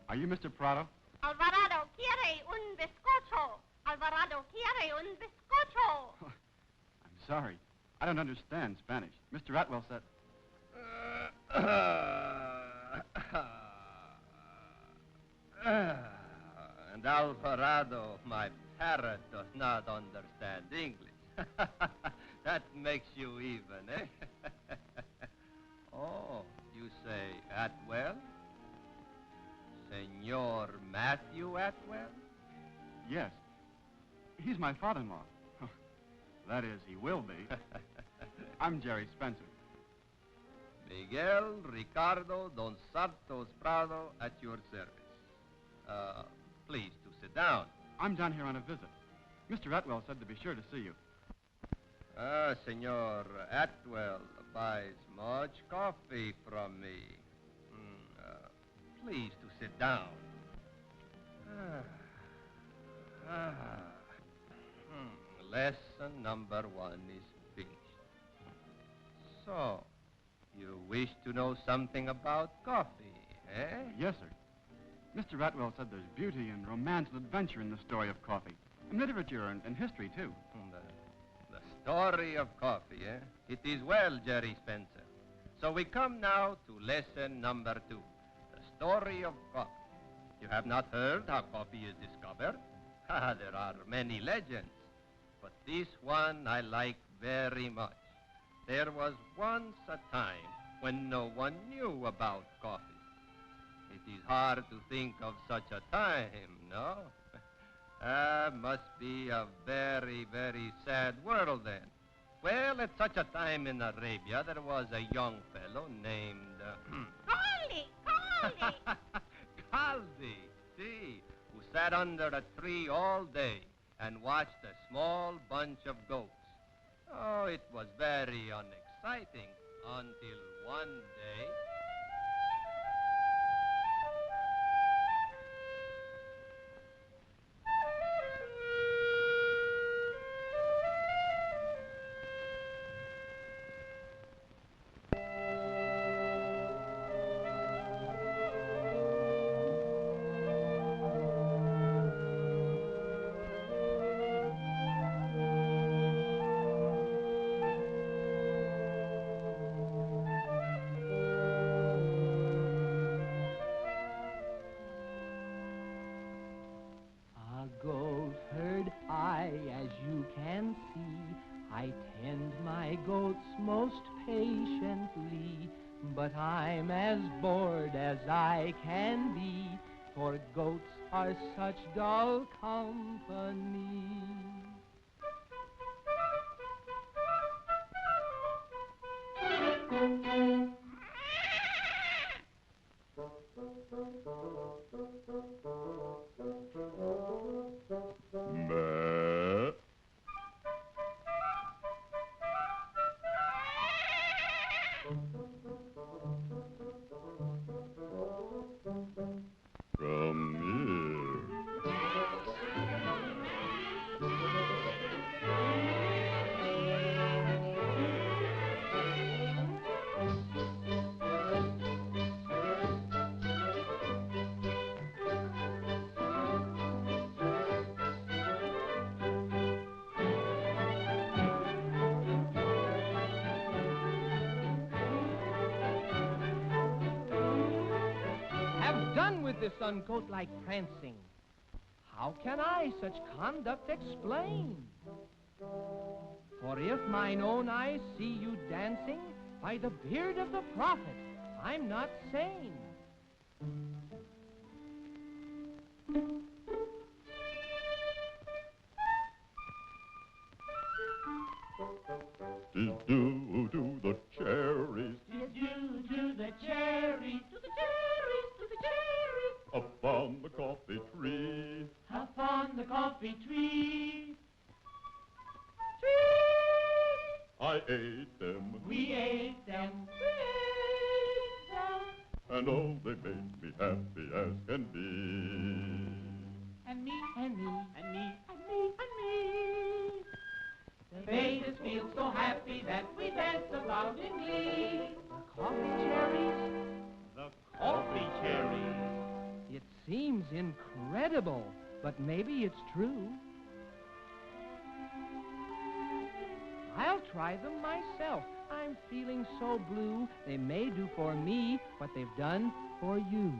Are you Mr. Prado? Alvarado quiere un bizcocho. Alvarado quiere un bizcocho. I'm sorry. I don't understand Spanish. Mr. Atwell said... And Alvarado, my parrot, does not understand English. That makes you even, eh? Oh, you say Atwell? Senor Matthew Atwell? Yes. He's my father-in-law. That is, he will be. I'm Jerry Spencer. Miguel Ricardo Don Santos Prado at your service. Please to sit down. I'm down here on a visit. Mr. Atwell said to be sure to see you. Senor Atwell buys much coffee from me. Please to sit down. Lesson number 1 is finished. So, you wish to know something about coffee, eh? Yes, sir. Mr. Atwell said there's beauty and romance and adventure in the story of coffee. And literature and history, too. The story of coffee, eh? It is well, Jerry Spencer. So we come now to lesson number 2, the story of coffee. You have not heard how coffee is discovered? There are many legends, but this one I like very much. There was once a time when no one knew about coffee. It is hard to think of such a time, no? Must be a very, very sad world then. Well, at such a time in Arabia, there was a young fellow named... Kaldi! Kaldi, see, who sat under a tree all day and watched a small bunch of goats. Oh, it was very unexciting until one day... I tend my goats most patiently, but I'm as bored as I can be, for goats are such dull company. This ungoat-like prancing, how can I such conduct explain? For if mine own eyes see you dancing, by the beard of the prophet, I'm not sane. Do the cherries. Do the cherries. Do the cherries. Do the cherries. Up on the coffee tree. Up on the coffee tree. I ate them. We ate them. We ate them. And oh, they made me happy as can be. And me, and me, and me, and me, and me. They made us feel so happy that we danced about in glee. The coffee cherries. The coffee cherries. It seems incredible, but maybe it's true. I'll try them myself. I'm feeling so blue, they may do for me what they've done for you.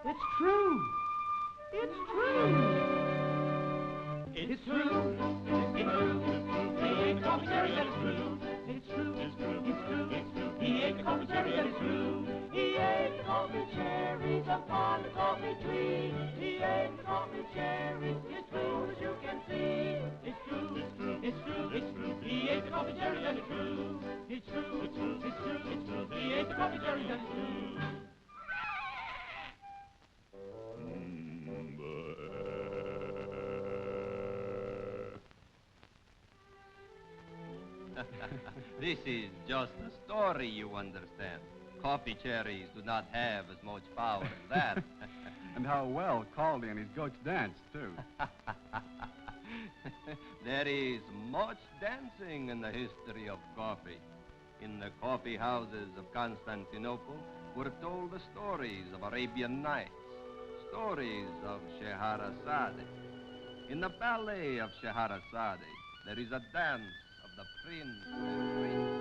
It's true. It's true. It's true. It's true. He ate the coffee cherry and it's true. It's true. It's true. It's true. It's true. He ate the coffee cherry and it's true. He ate the coffee cherries upon the coffee tree. He ate the coffee cherries. It's true as you can see. It's true. It's true. It's true. It's true. He ate the coffee cherries and it's true. It's true. It's true. It's true. It's true. He ate the coffee cherries and it's true. This is just a story, you understand. Coffee cherries do not have as much power as that. And how well Kaldi and his goats dance, too. There is much dancing in the history of coffee. In the coffee houses of Constantinople were told the stories of Arabian Nights, stories of Scheherazade. In the ballet of Scheherazade, there is a dance of the prince and princess.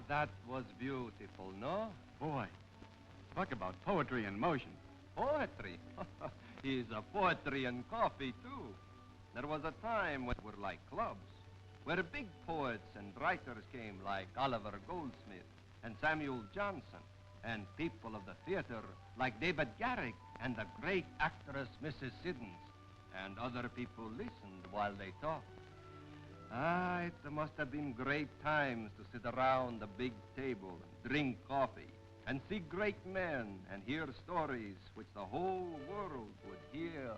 That was beautiful, no? Boy, talk about poetry in motion. Poetry? He's a poetry and coffee, too. There was a time when we were like clubs, where big poets and writers came like Oliver Goldsmith and Samuel Johnson, and people of the theater like David Garrick and the great actress Mrs. Siddons, and other people listened while they talked. Ah, it must have been great times to sit around a big table and drink coffee and see great men and hear stories which the whole world would hear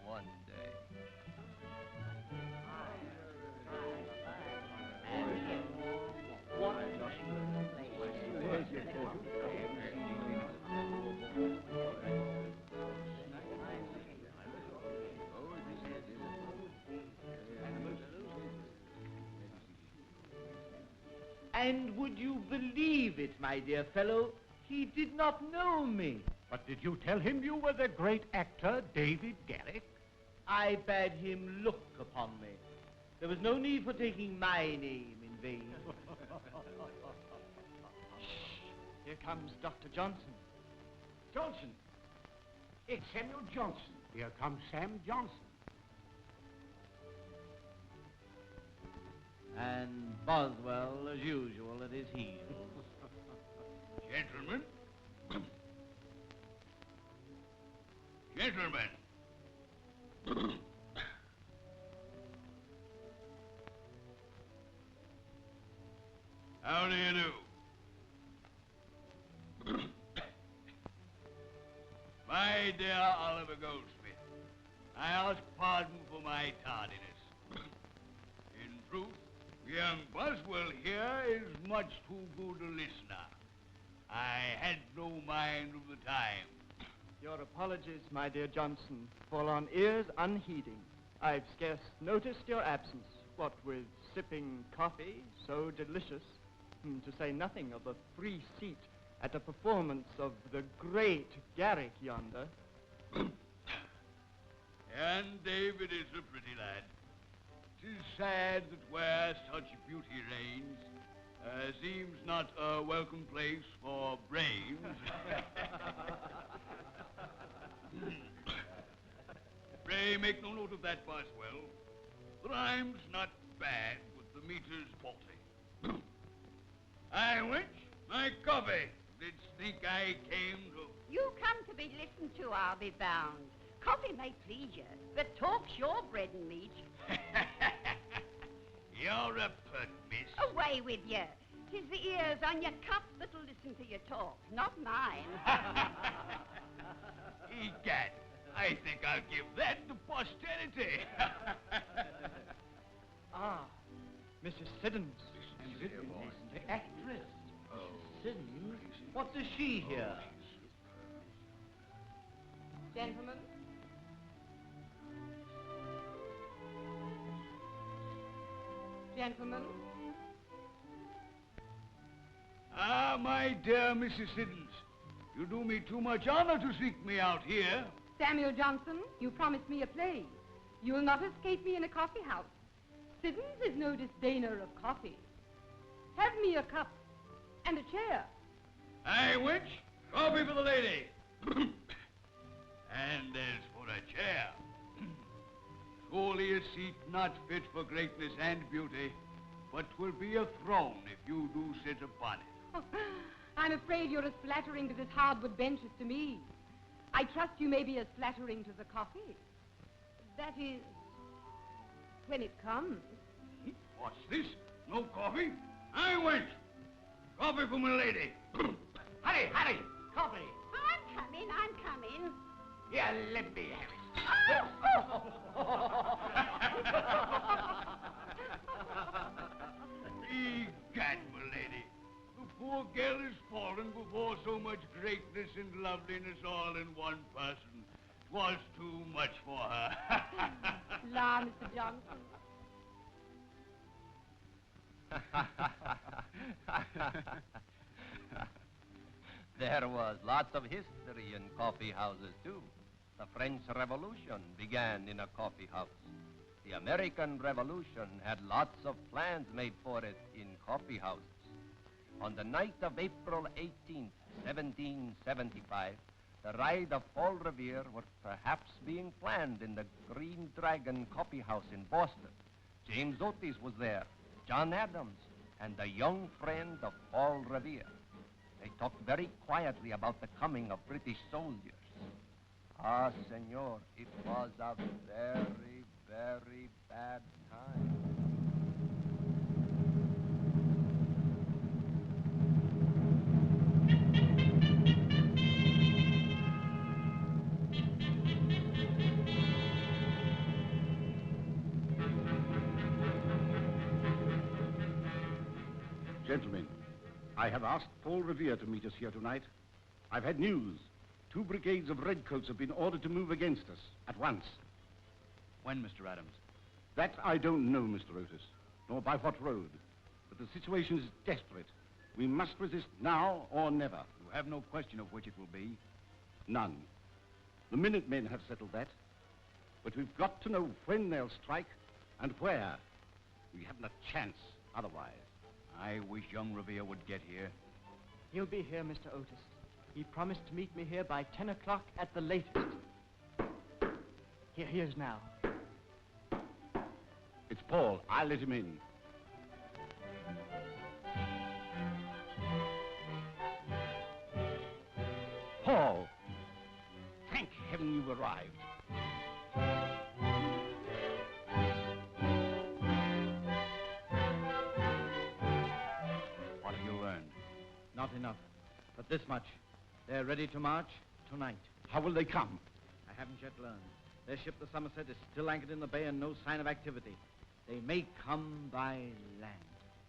one day. And would you believe it, my dear fellow, he did not know me. But did you tell him you were the great actor, David Garrick? I bade him look upon me. There was no need for taking my name in vain. Here comes Dr. Johnson. Johnson. It's Samuel Johnson. Here comes Sam Johnson. And Boswell, as usual, at his heels. Gentlemen. Gentlemen. How do you do? My dear Oliver Goldsmith, I ask pardon for my tardiness. In truth, young Boswell here is much too good a listener. I had no mind of the time. Your apologies, my dear Johnson, fall on ears unheeding. I've scarce noticed your absence, what with sipping coffee so delicious, to say nothing of a free seat at a performance of the great Garrick yonder. And David is a pretty lad. 'Tis sad that where such beauty reigns, seems not a welcome place for brains. Pray make no note of that, Boswell. The rhyme's not bad, but the meter's faulty. I wench, my coffee. Didst think I came to... You come to be listened to, I'll be bound. Coffee may please you, but talk's your bread and meat. You're a pert miss. Away with you. 'Tis the ears on your cup that'll listen to your talk, not mine. Egad, I think I'll give that to posterity. Ah, Mrs. Siddons. The actress. Siddons? What does she hear? Gentlemen? Gentlemen? Ah, my dear Mrs. Siddons, you do me too much honor to seek me out here. Samuel Johnson, you promised me a play. You will not escape me in a coffee house. Siddons is no disdainer of coffee. Have me a cup and a chair. Aye, wench, coffee for the lady. And as for a chair, surely a seat not fit for greatness and beauty, but 'twill be a throne if you do sit upon it. I'm afraid you're as flattering to this hardwood bench as to me. I trust you may be as flattering to the coffee. That is, when it comes. What's this? No coffee? I went. Coffee for my lady. Hurry, hurry! Coffee! I'm coming. Here, let me have it. Egad, my lady. The poor girl has fallen before so much greatness and loveliness all in one person. 'Twas too much for her. La, Mr. Johnson. There was lots of history in coffee houses, too. The French Revolution began in a coffee house. The American Revolution had lots of plans made for it in coffee houses. On the night of April 18th, 1775, the ride of Paul Revere was perhaps being planned in the Green Dragon Coffee House in Boston. James Otis was there, John Adams, and a young friend of Paul Revere. They talked very quietly about the coming of British soldiers. Ah, senor, it was a very, very bad time. Gentlemen, I have asked Paul Revere to meet us here tonight. I've had news. 2 brigades of redcoats have been ordered to move against us at once. When, Mr. Adams? That I don't know, Mr. Otis, nor by what road. But the situation is desperate. We must resist now or never. You have no question of which it will be. None. The Minutemen have settled that. But we've got to know when they'll strike and where. We haven't a chance otherwise. I wish young Revere would get here. He'll be here, Mr. Otis. He promised to meet me here by 10 o'clock at the latest. Here he is now. It's Paul. I'll let him in. Paul! Thank heaven you've arrived. What have you learned? Not enough, but this much. They're ready to march tonight. How will they come? I haven't yet learned. Their ship, the Somerset, is still anchored in the bay and no sign of activity. They may come by land.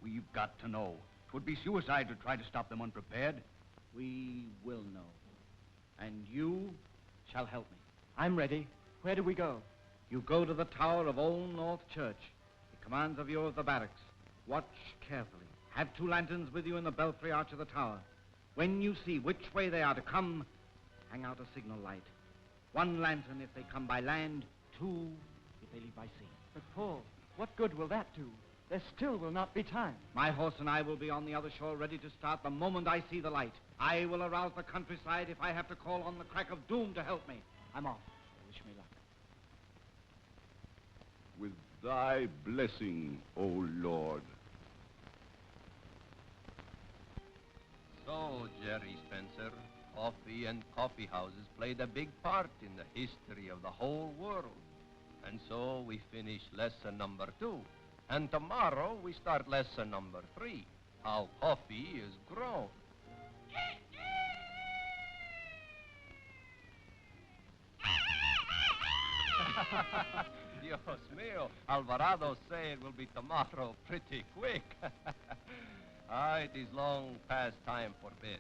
We've got to know. 'Twould be suicide to try to stop them unprepared. We will know. And you shall help me. I'm ready. Where do we go? You go to the tower of Old North Church. It commands a view of the barracks. Watch carefully. Have 2 lanterns with you in the belfry arch of the tower. When you see which way they are to come, hang out a signal light. 1 lantern if they come by land, 2 if they leave by sea. But, Paul, what good will that do? There still will not be time. My horse and I will be on the other shore ready to start the moment I see the light. I will arouse the countryside if I have to call on the crack of doom to help me. I'm off. Wish me luck. With thy blessing, O Lord. So, Jerry Spencer, coffee and coffee houses played a big part in the history of the whole world. And so we finish lesson number 2. And tomorrow we start lesson number 3, how coffee is grown. Dios mío, Alvarado say it will be tomorrow pretty quick. It is long past time for bed.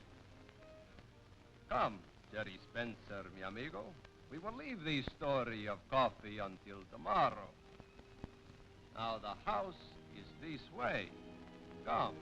Come, Jerry Spencer, mi amigo. We will leave the story of coffee until tomorrow. Now the house is this way. Come.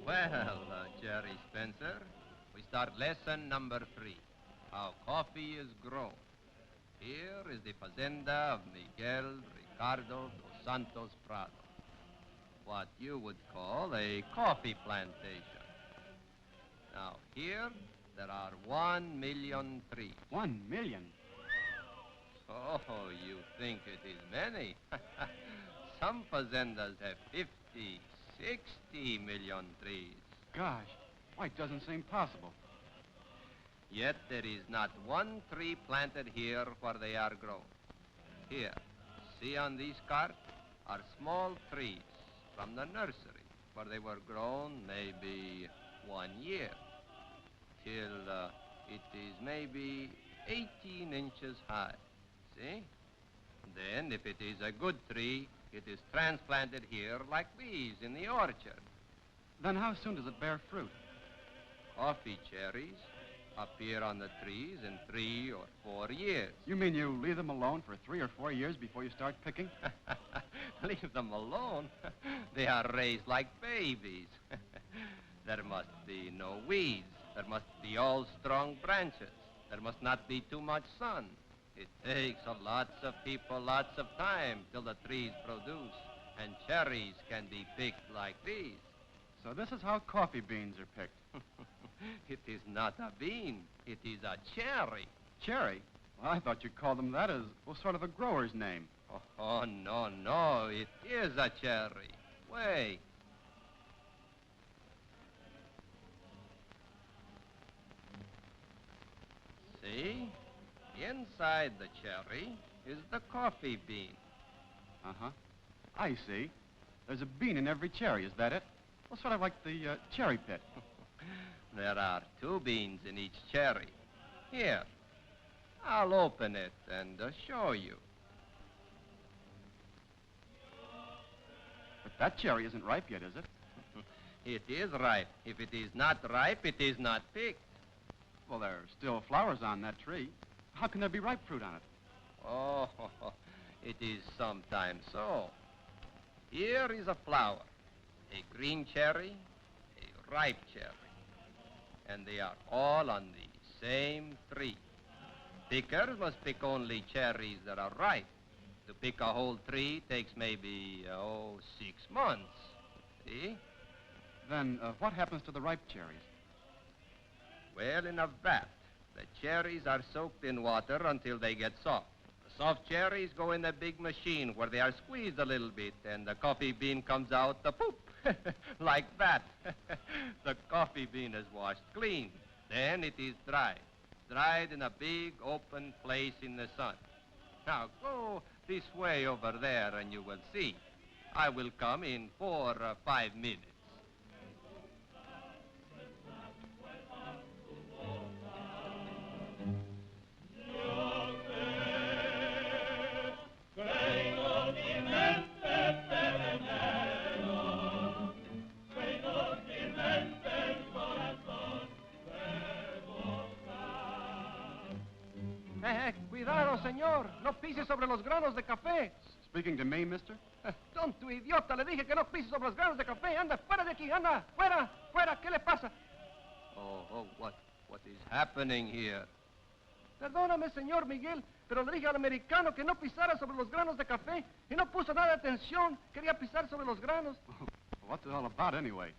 Well, Jerry Spencer, we start lesson number 3, how coffee is grown. Here is the fazenda of Miguel Ricardo dos Santos Prado, what you would call a coffee plantation. Now, here there are 1 million trees. 1 million? Oh, you think it is many? Some fazendas have 50, 60 million trees. Gosh, why, it doesn't seem possible. Yet there is not 1 tree planted here where they are grown. Here, see on these carts are small trees from the nursery where they were grown maybe 1 year till it is maybe 18 inches high. See? Then, if it is a good tree, it is transplanted here like these in the orchard. Then how soon does it bear fruit? Coffee cherries appear on the trees in 3 or 4 years. You mean you leave them alone for 3 or 4 years before you start picking? Leave them alone? They are raised like babies. There must be no weeds. There must be all strong branches. There must not be too much sun. It takes lots of people, lots of time till the trees produce, and cherries can be picked like these. So this is how coffee beans are picked. It is not a bean. It is a cherry. Cherry? Well, I thought you called them that as, well, sort of a grower's name. Oh, no, no. It is a cherry. Wait. See? Inside the cherry is the coffee bean. Uh-huh. I see. There's a bean in every cherry, is that it? Well, sort of like the cherry pit. There are 2 beans in each cherry. Here, I'll open it and show you. But that cherry isn't ripe yet, is it? It is ripe. If it is not ripe, it is not picked. Well, there are still flowers on that tree. How can there be ripe fruit on it? Oh, it is sometimes so. Here is a flower, a green cherry, a ripe cherry. And they are all on the same tree. Pickers must pick only cherries that are ripe. To pick a whole tree takes maybe, 6 months. See? Then what happens to the ripe cherries? Well, in a vat. The cherries are soaked in water until they get soft. The soft cherries go in a big machine where they are squeezed a little bit, and the coffee bean comes out the poop, like that. The coffee bean is washed clean. Then it is dried. Dried in a big open place in the sun. Now, go this way over there and you will see. I will come in 4 or 5 minutes. Cuidado, señor. No pise sobre los granos de café. Speaking to me, mister? Tonto idiota, le dije que no pise sobre los granos de café. Anda, fuera de aquí, anda. Fuera, fuera. ¿Qué le pasa? What is happening here? Perdóname, señor Miguel, pero le dije al americano que no pisara sobre los granos de café y no puso nada de atención. Quería pisar sobre los granos. What's it all about, anyway?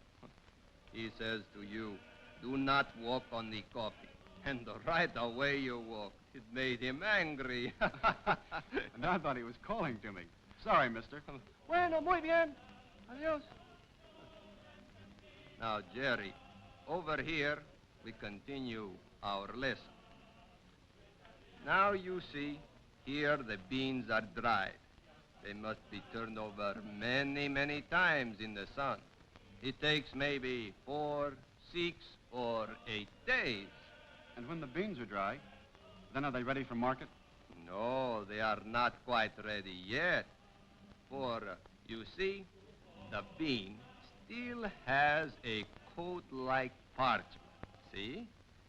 He says to you, do not walk on the coffee. And right away you walk. It made him angry. And I thought he was calling to me. Sorry, mister. Bueno, muy bien. Adiós. Now, Jerry, over here we continue our lesson. Now you see, here the beans are dried. They must be turned over many, many times in the sun. It takes maybe 4, 6, or 8 days. And when the beans are dry, then are they ready for market? No, they are not quite ready yet. For, you see, the bean still has a coat like parchment. See?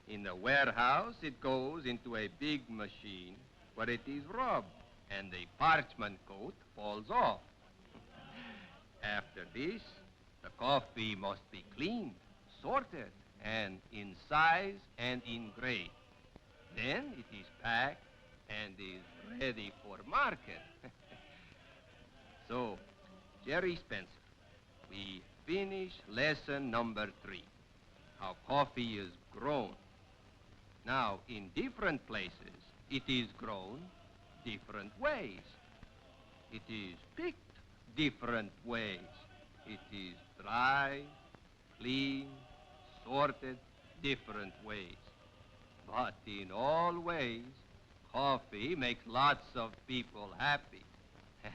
In the warehouse, it goes into a big machine where it is rubbed, and the parchment coat falls off. After this, the coffee must be cleaned, sorted, and in size and in grade. Then it is packed and is ready for market. So, Jerry Spencer, we finish lesson number 3, how coffee is grown. Now, in different places, it is grown different ways. It is picked different ways. It is dry, clean, sorted different ways. But in all ways, coffee makes lots of people happy.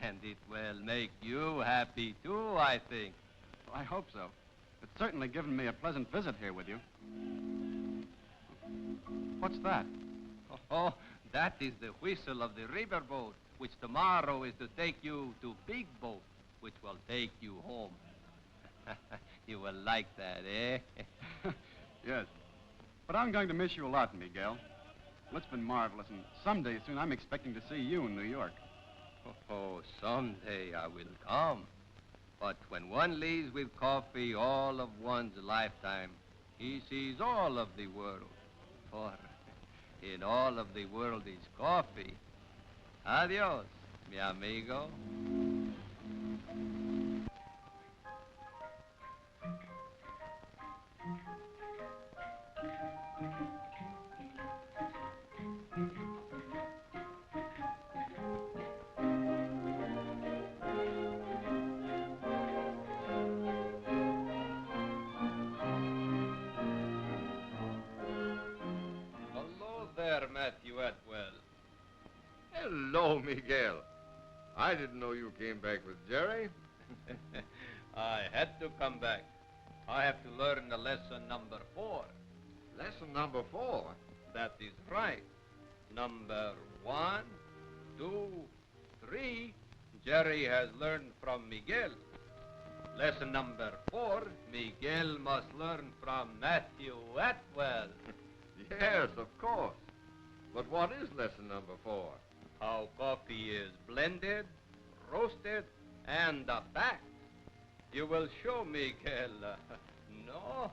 And it will make you happy too, I think. Well, I hope so. It's certainly given me a pleasant visit here with you. What's that? Oh, that is the whistle of the riverboat, which tomorrow is to take you to Big Boat, which will take you home. You will like that, eh? Yes. But I'm going to miss you a lot, Miguel. Well, it's been marvelous, and someday soon I'm expecting to see you in New York. Oh, someday I will come. But when one leaves with coffee all of one's lifetime, he sees all of the world. For in all of the world is coffee. Adios, mi amigo. Matthew Atwell. Hello, Miguel. I didn't know you came back with Jerry. I had to come back. I have to learn the lesson number 4. Lesson number 4? That is right. Number 1, 2, 3, Jerry has learned from Miguel. Lesson number 4, Miguel must learn from Matthew Atwell. Yes, of course. But what is lesson number 4? How coffee is blended, roasted, and packed. You will show Miguel, no?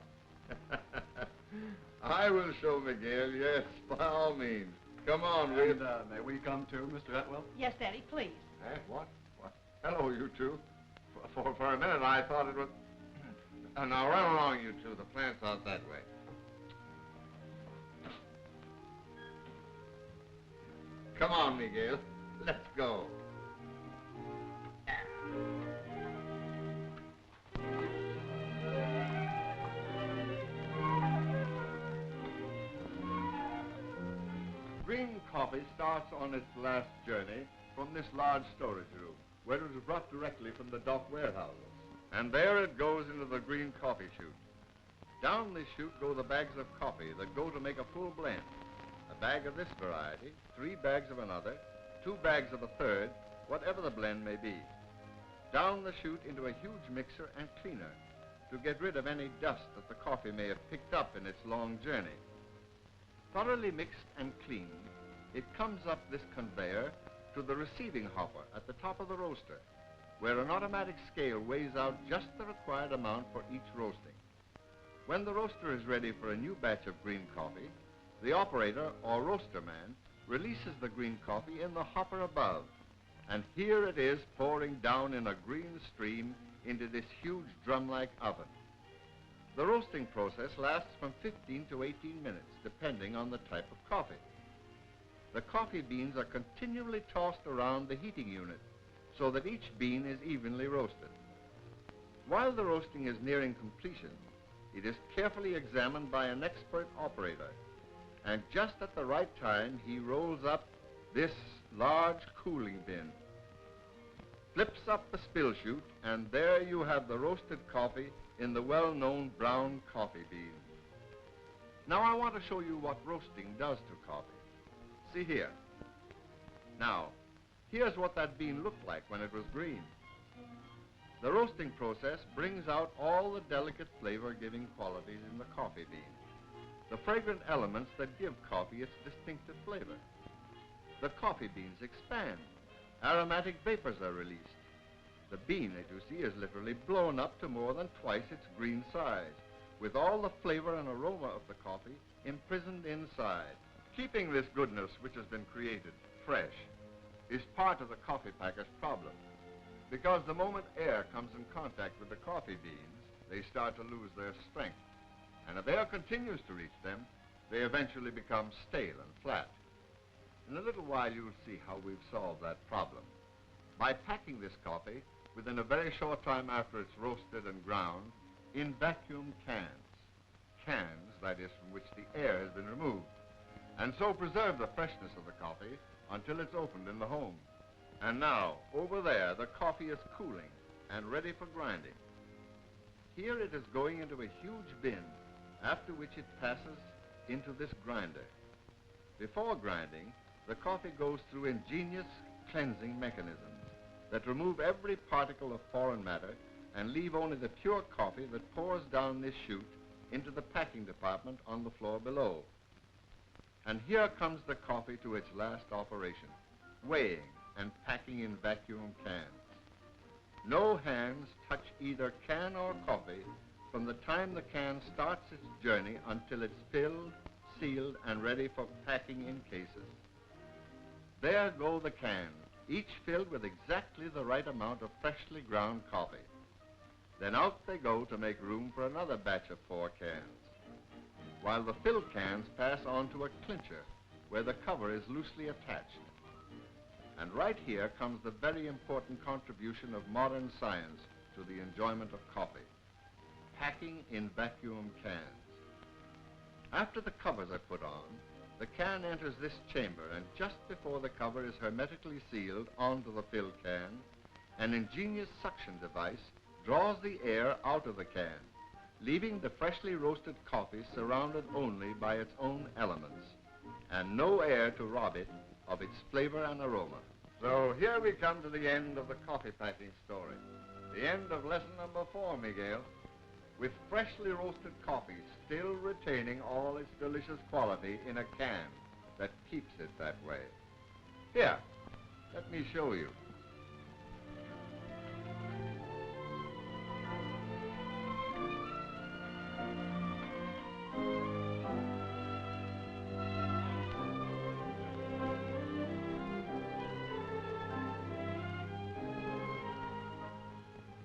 I will show Miguel, yes, by all means. Come on, will you? May we come too, Mr. Atwell? Yes, Daddy, please. Eh, what? Hello, you two. For a minute, I thought it was... now, run along, you two. The plant's out that way. Come on, Miguel. Let's go. Green coffee starts on its last journey from this large storage room, where it is brought directly from the dock warehouses. And there it goes into the green coffee chute. Down this chute go the bags of coffee that go to make a full blend. A bag of this variety, 3 bags of another, 2 bags of a third, whatever the blend may be. Down the chute into a huge mixer and cleaner to get rid of any dust that the coffee may have picked up in its long journey. Thoroughly mixed and cleaned, it comes up this conveyor to the receiving hopper at the top of the roaster, where an automatic scale weighs out just the required amount for each roasting. When the roaster is ready for a new batch of green coffee, the operator or roaster man releases the green coffee in the hopper above, and here it is pouring down in a green stream into this huge drum-like oven. The roasting process lasts from 15 to 18 minutes, depending on the type of coffee. The coffee beans are continually tossed around the heating unit so that each bean is evenly roasted. While the roasting is nearing completion, it is carefully examined by an expert operator, and just at the right time, he rolls up this large cooling bin, flips up the spill chute, and there you have the roasted coffee in the well-known brown coffee bean. Now I want to show you what roasting does to coffee. See here. Now, here's what that bean looked like when it was green. The roasting process brings out all the delicate flavor-giving qualities in the coffee bean, the fragrant elements that give coffee its distinctive flavor. The coffee beans expand. Aromatic vapors are released. The bean, as you see, is literally blown up to more than twice its green size, with all the flavor and aroma of the coffee imprisoned inside. Keeping this goodness which has been created fresh is part of the coffee packer's problem, because the moment air comes in contact with the coffee beans, they start to lose their strength. And if air continues to reach them, they eventually become stale and flat. In a little while, you'll see how we've solved that problem. By packing this coffee within a very short time after it's roasted and ground in vacuum cans. Cans, that is, from which the air has been removed. And so preserve the freshness of the coffee until it's opened in the home. And now, over there, the coffee is cooling and ready for grinding. Here it is going into a huge bin, after which it passes into this grinder. Before grinding, the coffee goes through ingenious cleansing mechanisms that remove every particle of foreign matter and leave only the pure coffee that pours down this chute into the packing department on the floor below. And here comes the coffee to its last operation, weighing and packing in vacuum cans. No hands touch either can or coffee from the time the can starts its journey until it's filled, sealed, and ready for packing in cases. There go the cans, each filled with exactly the right amount of freshly ground coffee. Then out they go to make room for another batch of 4 cans, while the filled cans pass on to a clincher where the cover is loosely attached. And right here comes the very important contribution of modern science to the enjoyment of coffee: packing in vacuum cans. After the covers are put on, the can enters this chamber, and just before the cover is hermetically sealed onto the filled can, an ingenious suction device draws the air out of the can, leaving the freshly roasted coffee surrounded only by its own elements, and no air to rob it of its flavor and aroma. So here we come to the end of the coffee packing story, the end of lesson number 4, Miguel, with freshly roasted coffee still retaining all its delicious quality in a can that keeps it that way. Here, let me show you.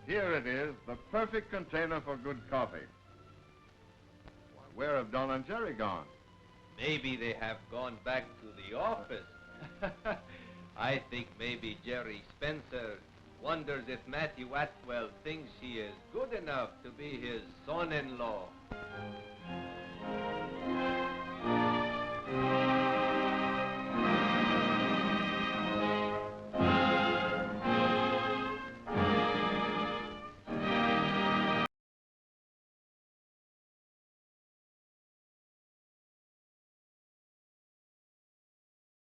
Here it is, the perfect container for good coffee. Why, where have Don and Jerry gone? Maybe they have gone back to the office. I think maybe Jerry Spencer wonders if Matthew Atwell thinks he is good enough to be his son-in-law.